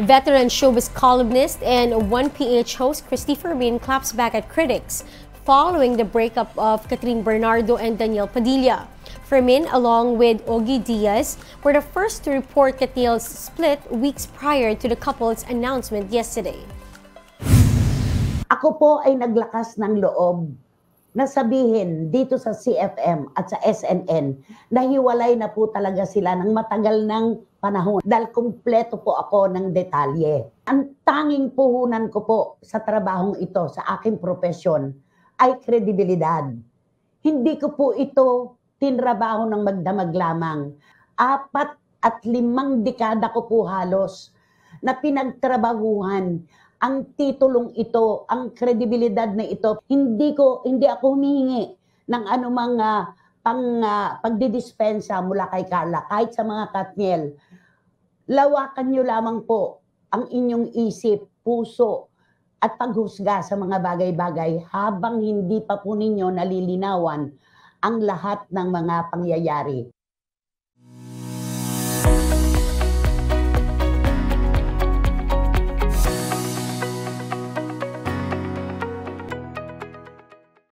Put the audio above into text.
Veteran showbiz columnist and 1PH host Christy Fermin claps back at critics following the breakup of Catherine Bernardo and Daniel Padilla. Fermin, along with Ogie Diaz, were the first to report Katniel's split weeks prior to the couple's announcement yesterday. Ako po ay naglakas ng loob na sabihin dito sa CFM at sa SNN na hiwalay na po talaga sila ng matagal ng panahon dahil kumpleto po ako ng detalye. Ang tanging puhunan ko po sa trabahong ito, sa aking profesyon, ay kredibilidad. Hindi ko po ito tinrabaho ng magdamag lamang. 4 at 5 dekada ko po halos na pinagtrabahuhan ang titulong ito, ang kredibilidad na ito. Hindi ako humihingi ng anumang pagdidispensa mula kay Carla, kahit sa mga Katniel. Lawakan nyo lamang po ang inyong isip, puso, at paghusga sa mga bagay-bagay habang hindi pa po ninyo nalilinawan ang lahat ng mga pangyayari.